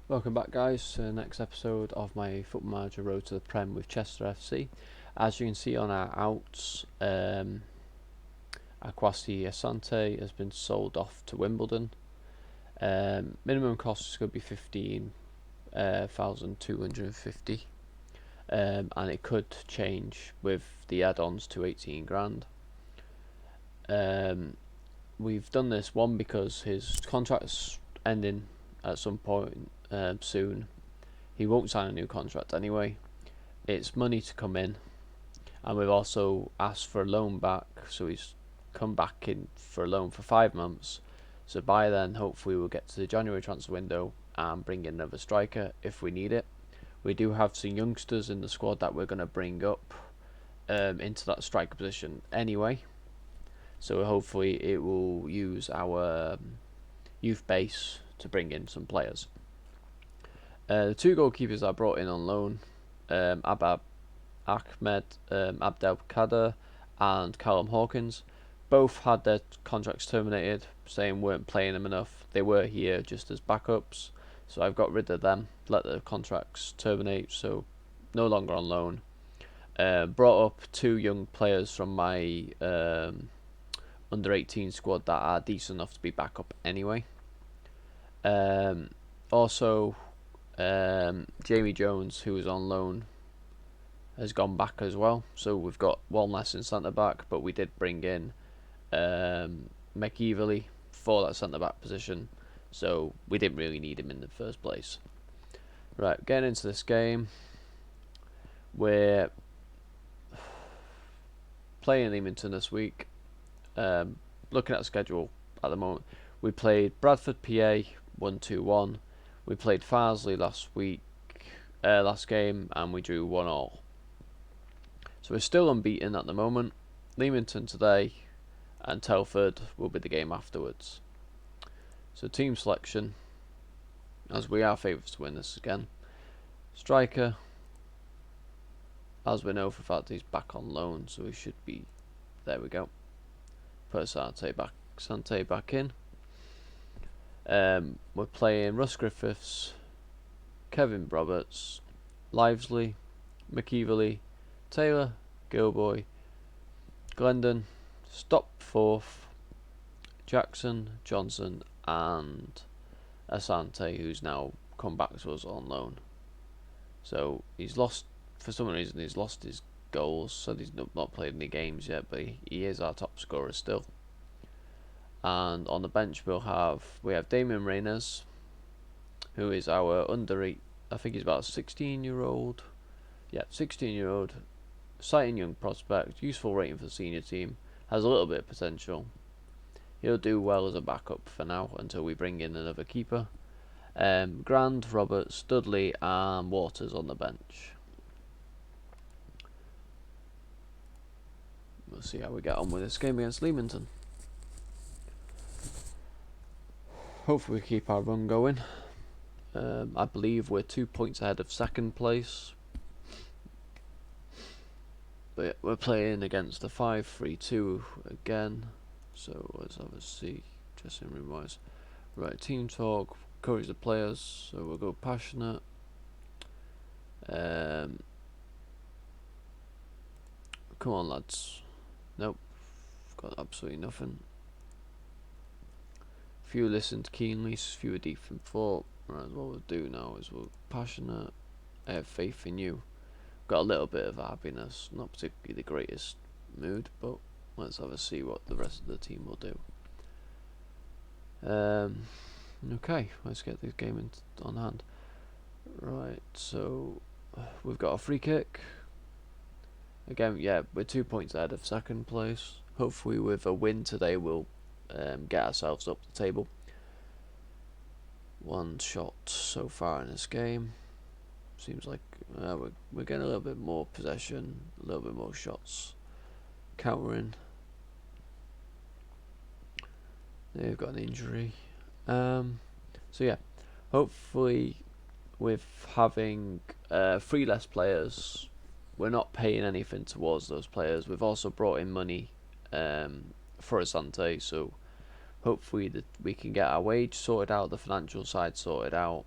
Welcome back, guys, to the next episode of my Football Manager Road to the Prem with Chester FC. As you can see on our outs, Akwasi Asante has been sold off to Wimbledon. Minimum cost is going to be 15,250, and it could change with the add-ons to 18 grand. We've done this one because his contract's ending at some point soon. He won't sign a new contract anyway. It's money to come in, and we've also asked for a loan back, so he's come back in for a loan for 5 months. So by then, hopefully, we'll get to the January transfer window and bring in another striker if we need it. We do have some youngsters in the squad that we're going to bring up into that striker position anyway. So hopefully, it will use our youth base to bring in some players. The two goalkeepers I brought in on loan, Abab Ahmed Abdelkader and Callum Hawkins, both had their contracts terminated, saying weren't playing them enough. They were here just as backups, so I've got rid of them, let the contracts terminate, so no longer on loan. Brought up two young players from my under 18 squad that are decent enough to be backup anyway. Also, Jamie Jones, who was on loan, has gone back as well. So we've got one less in centre back, but we did bring in McEverly for that centre back position, so we didn't really need him in the first place. Right, getting into this game, we're playing Leamington this week. Looking at the schedule at the moment, we played Bradford PA 1-2-1. We played Farsley last game, and we drew 1-1. So we're still unbeaten at the moment. Leamington today, and Telford will be the game afterwards. So team selection, as we are favourites to win this again. Striker, as we know for a fact, he's back on loan, so he should be. There we go. Put Sante back in. We're playing Russ Griffiths, Kevin Roberts, Livesley, McEverly, Taylor, Gilboy, Glendon, Stopforth, Jackson, Johnson, and Asante, who's now come back to us on loan. So he's lost, for some reason, he's lost his goals, so he's not played any games yet, but he is our top scorer still. And on the bench we have Damien Reyners, who is our under 8, I think he's about a 16-year-old. Yeah, 16-year-old, exciting young prospect, useful rating for the senior team, has a little bit of potential. He'll do well as a backup for now until we bring in another keeper. Grand, Roberts, Dudley, and Waters on the bench. We'll see how we get on with this game against Leamington. Hopefully we keep our run going. I believe we're 2 points ahead of second place. But yeah, we're playing against the 5-3-2 again. So let's have a see, dressing room wise. Right, team talk, encourage the players, so we'll go passionate. Come on, lads. Nope, got absolutely nothing. Few listened keenly, few deep in thought. Right, what we'll do now is we'll passionate. I have faith in you. Got a little bit of happiness, not particularly the greatest mood, but let's have a see what the rest of the team will do. Okay, let's get this game on hand. Right, so we've got a free kick. Again, yeah, we're 2 points ahead of second place. Hopefully with a win today we'll get ourselves up the table. One shot so far in this game. Seems like we're getting a little bit more possession, a little bit more shots. Countering. They've got an injury. So yeah, hopefully with having 3 less players, we're not paying anything towards those players. We've also brought in money for Asante, so hopefully that we can get our wage sorted out, the financial side sorted out,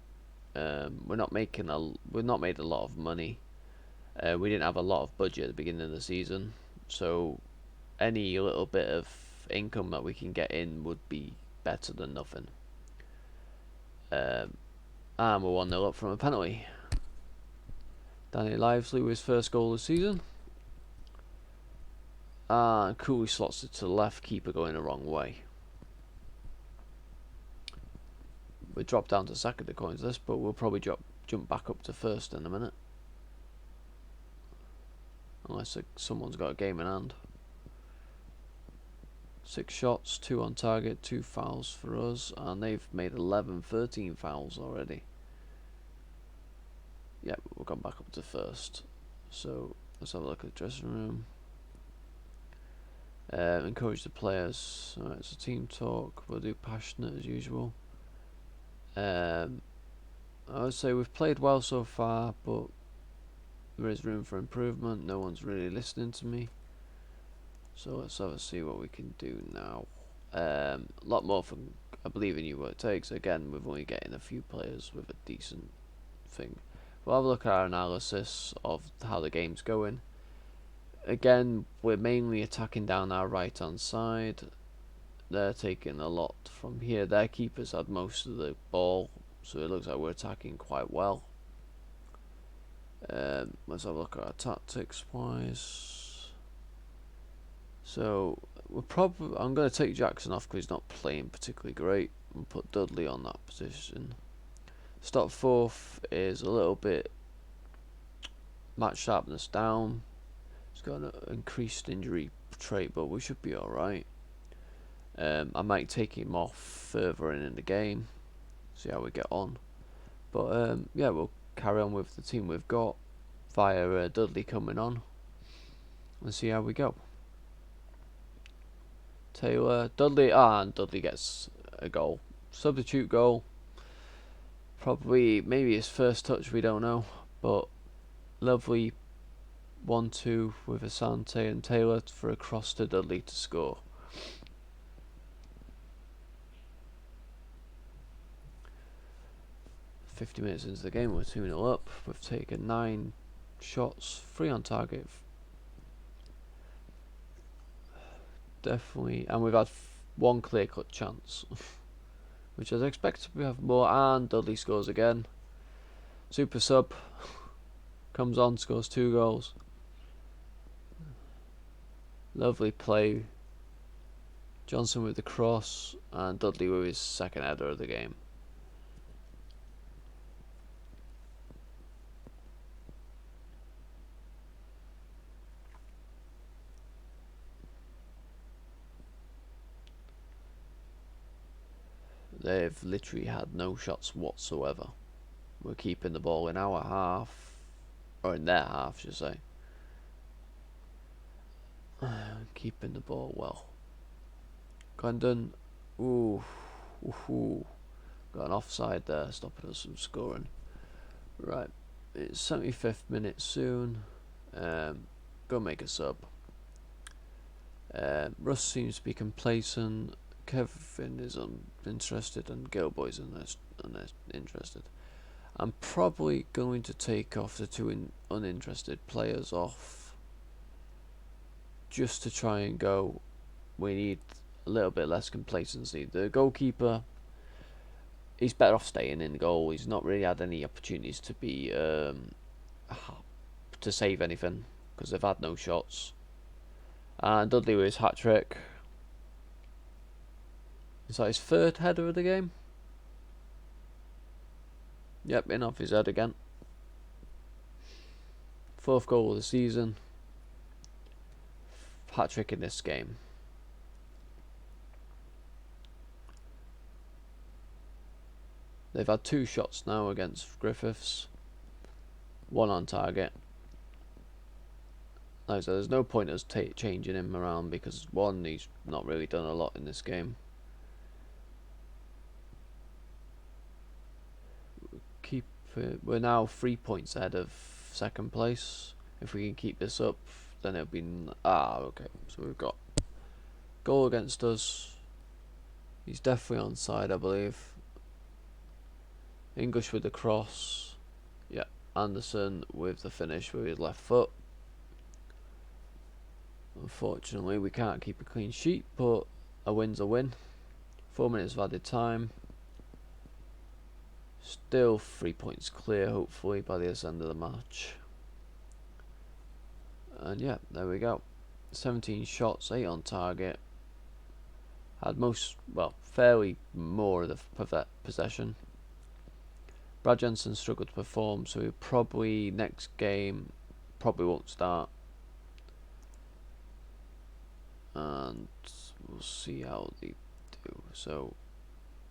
We're not making we've not made a lot of money. We didn't have a lot of budget at the beginning of the season, so any little bit of income that we can get in would be better than nothing. And we're 1-0 up from a penalty. Danny Lively with his first goal of the season. And Cooley slots it to the left, keeper going the wrong way. We drop down to second according to this, but we'll probably jump back up to first in a minute. Unless someone's got a game in hand. 6 shots, 2 on target, 2 fouls for us, and they've made 13 fouls already. Yep, we've gone back up to first. So let's have a look at the dressing room. Encourage the players. Alright, it's a team talk. We'll do passionate as usual. I would say we've played well so far, but there is room for improvement. No one's really listening to me. So let's have a see what we can do now. A lot more from I believe in you what it takes. Again, we're only getting a few players with a decent thing. We'll have a look at our analysis of how the game's going. Again, we're mainly attacking down our right hand side. They're taking a lot from here. Their keepers had most of the ball, so it looks like we're attacking quite well. Let's have a look at our tactics wise. So we're probably I'm going to take Jackson off because he's not playing particularly great, and put Dudley on that position. Stop fourth is a little bit match sharpness down. He's got an increased injury trait, but we should be alright. I might take him off further in the game, see how we get on. But yeah, we'll carry on with the team we've got via Dudley coming on and see how we go. Taylor, Dudley, and Dudley gets a goal. Substitute goal. Probably, maybe his first touch, we don't know. But lovely 1-2 with Asante and Taylor for a cross to Dudley to score. "50 minutes into the game, we're 2-0 up. We've taken 9 shots, 3 on target. Definitely, and we've had 1 clear-cut chance, which I was expected we have more. And Dudley scores again. Super sub comes on, scores 2 goals. Lovely play. Johnson with the cross, and Dudley with his second header of the game. They've literally had no shots whatsoever. We're keeping the ball in our half, or in their half, should I say. Keeping the ball well. Condon, ooh, got an offside there, stopping us from scoring. Right, it's 75th minute soon. Go make a sub. Russ seems to be complacent. Kevin is uninterested, and Gilboy's uninterested. I'm probably going to take off the 2 uninterested players off, just to try and go. We need a little bit less complacency. The goalkeeper, he's better off staying in the goal. He's not really had any opportunities to be to save anything because they've had no shots. And Dudley with his hat trick. Is that his 3rd header of the game? Yep, in off his head again. 4th goal of the season. Hat trick in this game. They've had 2 shots now against Griffiths. 1 on target. Like I said, there's no point us changing him around because 1, he's not really done a lot in this game. We're now 3 points ahead of 2nd place. If we can keep this up, then it'll be okay. So we've got goal against us. He's definitely onside, I believe. English with the cross. Yeah, Anderson with the finish with his left foot. Unfortunately, we can't keep a clean sheet, but a win's a win. 4 minutes of added time. Still 3 points clear, hopefully, by the end of the match. And yeah, there we go. 17 shots, 8 on target. Had fairly more of the possession. Brad Jensen struggled to perform, so he probably, next game, probably won't start. And we'll see how they do. So,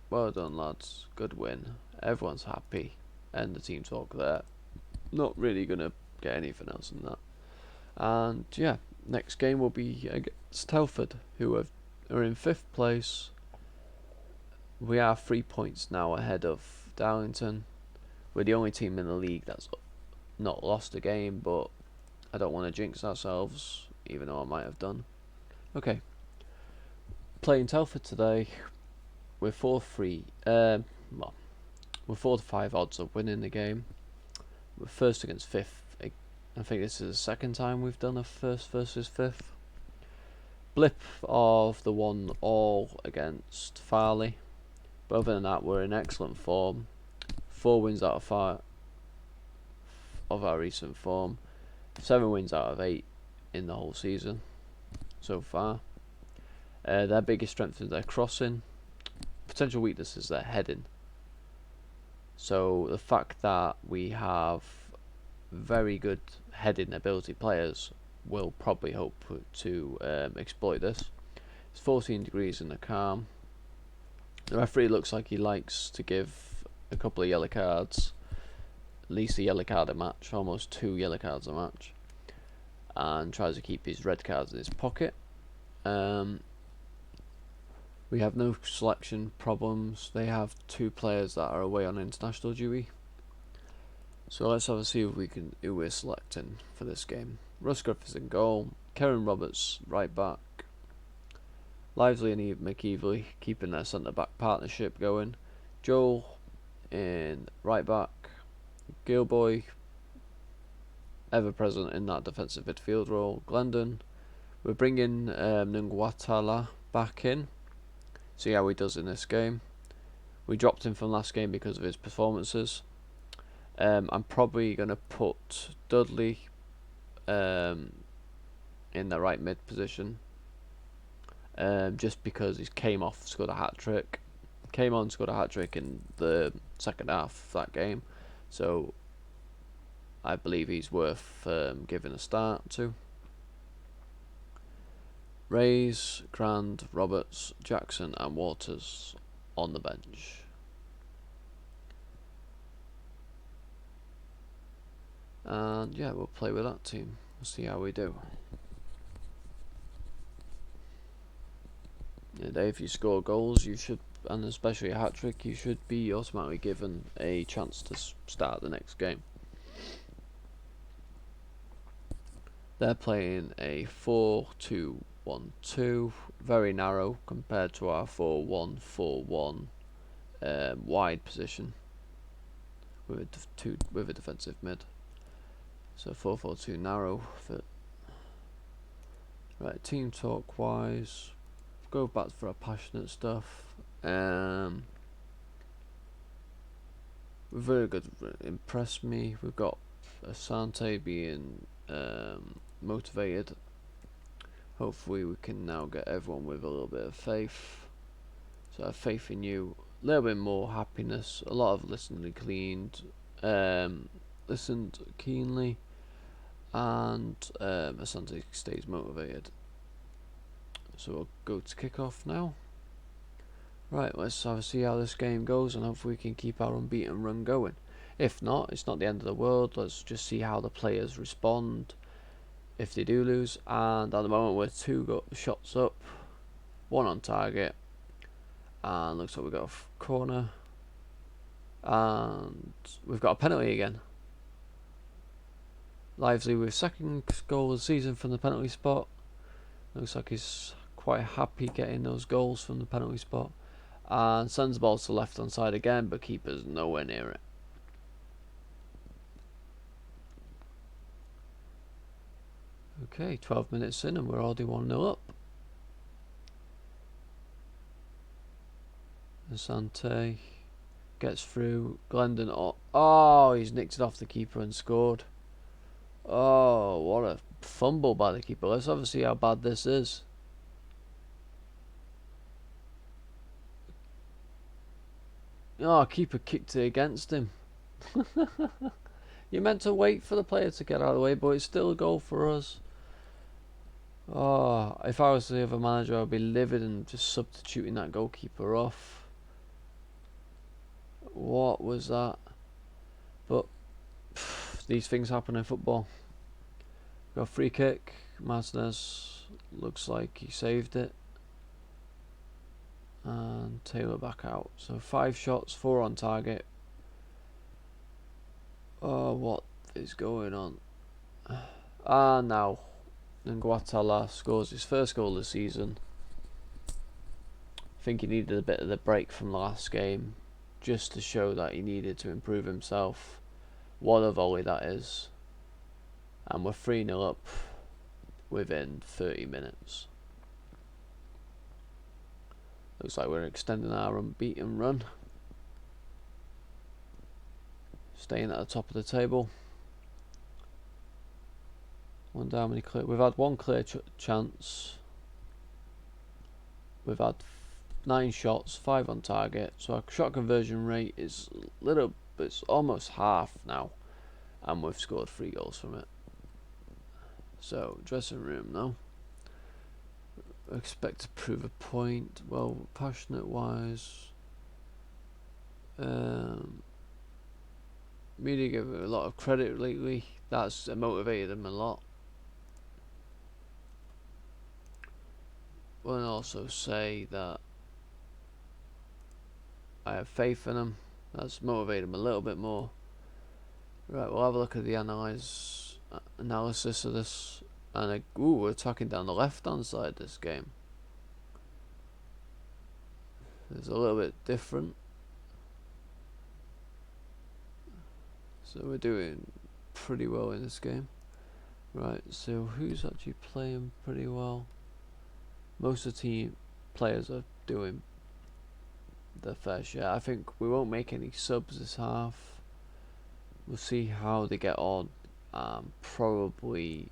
well done, lads. Good win. Everyone's happy. End the team talk there. Not really going to get anything else than that. And yeah, next game will be against Telford, who are in 5th place. We are 3 points now ahead of Darlington. We're the only team in the league that's not lost a game, but I don't want to jinx ourselves, even though I might have done. Okay, playing Telford today. We're 4-3. We're 4-5 odds of winning the game. We're first against 5th. I think this is the second time we've done a first versus 5th. Blip of the 1-1 against Farley. But other than that, we're in excellent form. 4 wins out of our recent form. 7 wins out of 8 in the whole season so far. Their biggest strength is their crossing. Potential weakness is their heading. So the fact that we have very good heading ability players will probably hope to exploit this. It's 14 degrees in the calm. The referee looks like he likes to give a couple of yellow cards, at least a yellow card a match, almost 2 yellow cards a match, and tries to keep his red cards in his pocket. We have no selection problems. They have 2 players that are away on international duty. So let's have a see who we're selecting for this game. Russ Griffiths in goal, Karen Roberts right back, Lively and Eve McEvely keeping their centre back partnership going, Joel in right back, Gilboy ever present in that defensive midfield role, Glendon. We're bringing Ngwatala back in, see how he does in this game. We dropped him from last game because of his performances. I'm probably going to put Dudley in the right mid position, just because he came off, scored a hat-trick. Came on, scored a hat-trick in the second half of that game. So I believe he's worth giving a start to. Reyes, Grand, Roberts, Jackson and Waters on the bench. And yeah, we'll play with that team. We'll see how we do. And if you score goals, you should, and especially a hat-trick, you should be automatically given a chance to start the next game. They're playing a 4-2-1-2, very narrow compared to our 4-1-4-1 wide position with a defensive mid. So 4-4-2 narrow fit. Right, team talk wise, go back for our passionate stuff. We're very good, impressed me. We've got Asante being motivated. Hopefully we can now get everyone with a little bit of faith. So I have faith in you. A little bit more happiness. A lot of listened keenly. And Asante stays motivated. So we'll go to kick-off now. Right, let's have a see how this game goes, and hopefully we can keep our unbeaten run going. If not, it's not the end of the world. Let's just see how the players respond if they do lose. And at the moment we're 2 shots up, 1 on target, and looks like we've got a corner, and we've got a penalty again. Lively with 2nd goal of the season from the penalty spot. Looks like he's quite happy getting those goals from the penalty spot. And sends the ball to the left hand side again, but keeper's nowhere near it. Okay, 12 minutes in and we're already 1-0 up. Asante gets through. Glendon, oh, he's nicked it off the keeper and scored. Oh, what a fumble by the keeper. Let's have a see how bad this is. Oh, keeper kicked it against him. You meant to wait for the player to get out of the way, but it's still a goal for us. Oh, if I was the other manager, I'd be livid and just substituting that goalkeeper off. What was that? But these things happen in football. Got a free kick. Martinez looks like he saved it. And Taylor back out. So 5 shots, 4 on target. Oh, what is going on? Now Nguatala scores his first goal of the season. I think he needed a bit of the break from the last game, just to show that he needed to improve himself. What a volley that is. And we're 3-0 up within 30 minutes. Looks like we're extending our unbeaten run. Staying at the top of the table. Wonder how many clear. We've had 1 clear chance. We've had 9 shots, 5 on target. So our shot conversion rate is it's almost half now, and we've scored 3 goals from it. So dressing room now. Expect to prove a point. Well, passionate wise, media give him a lot of credit lately. That's motivated him a lot. We'll also say that I have faith in him. That's motivated him a little bit more. Right, we'll have a look at the analysis of this. And we're attacking down the left hand side this game. It's a little bit different. So we're doing pretty well in this game. Right, so who's actually playing pretty well? Most of the team players are doing their fair share. I think we won't make any subs this half. We'll see how they get on. Probably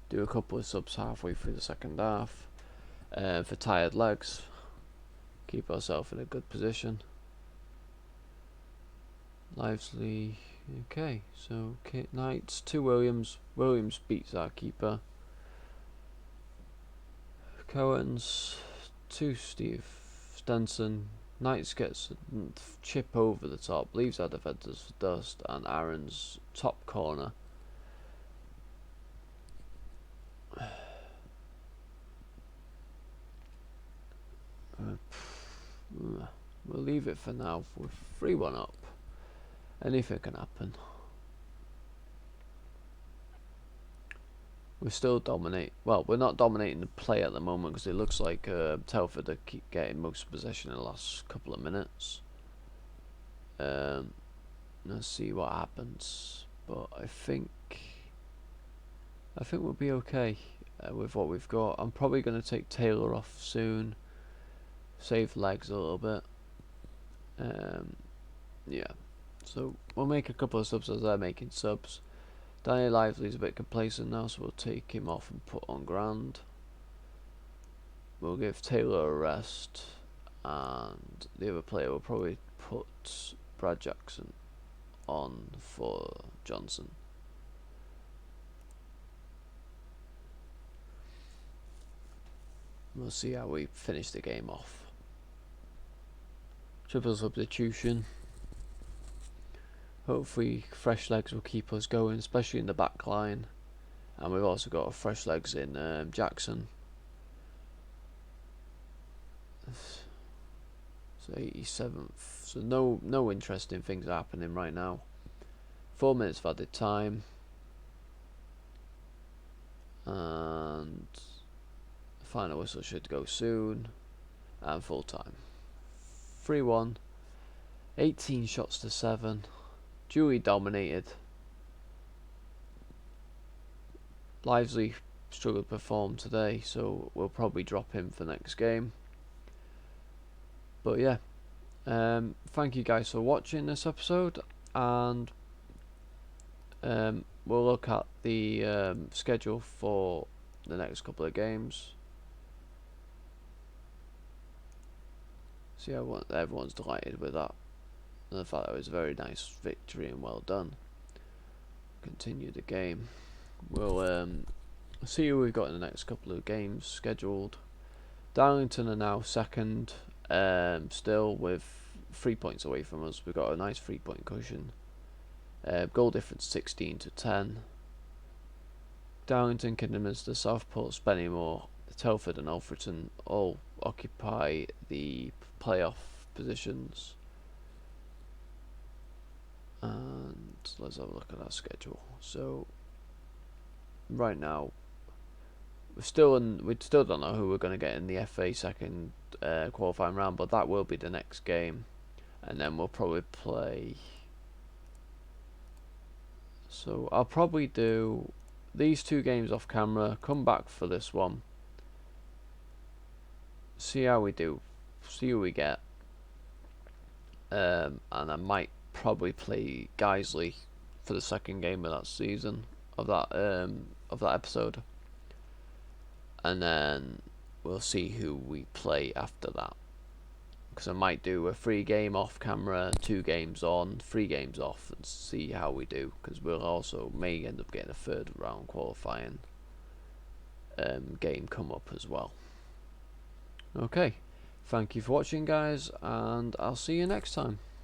do a couple of subs halfway through the second half for tired legs. Keep ourselves in a good position. Lively. Okay, so Kit Knights, 2 Williams. Williams beats our keeper. Cohen's 2 Steve Stenson. Knights gets a chip over the top, leaves our defenders for dust, and Aaron's top corner. We'll leave it for now. We're 3-1 up. Anything can happen. We still dominate. Well, we're not dominating the play at the moment because it looks like Telford are keep getting most possession in the last couple of minutes. Let's see what happens. But I think we'll be okay with what we've got. I'm probably going to take Taylor off soon. Save legs a little bit. Yeah. So we'll make a couple of subs as they're making subs. Danny Lively's a bit complacent now, so we'll take him off and put on Grand. We'll give Taylor a rest, and the other player will probably put Brad Jackson on for Johnson. We'll see how we finish the game off. Triple substitution. Hopefully fresh legs will keep us going, especially in the back line. And we've also got fresh legs in Jackson. So 87th. So no interesting things are happening right now. 4 minutes of added time. And the final whistle should go soon. And full time. 3-1, 18 shots to 7. Dewey dominated. Lively struggled to perform today, so we'll probably drop him for next game. But yeah, thank you guys for watching this episode, and we'll look at the schedule for the next couple of games. See how everyone's delighted with that, and the fact that it was a very nice victory and well done. Continue the game. We'll see who we've got in the next couple of games scheduled. Darlington are now second, still with 3 points away from us. We've got a nice 3-point cushion. Goal difference 16 to 10. Darlington, Kidderminster, Southport, Spennymoor, Telford and Alfreton all occupy the playoff positions. And let's have a look at our schedule. So right now we still don't know who we're going to get in the FA second qualifying round, but that will be the next game, and then we'll probably play. So I'll probably do these 2 games off camera, come back for this one, see how we do, see who we get, and I might probably play Guiseley for the second game of that season, of that episode, and then we'll see who we play after that, because I might do a 3 game off camera, 2 games on, 3 games off, and see how we do, because we'll also may end up getting a 3rd round qualifying game come up as well. Okay, thank you for watching guys, and I'll see you next time.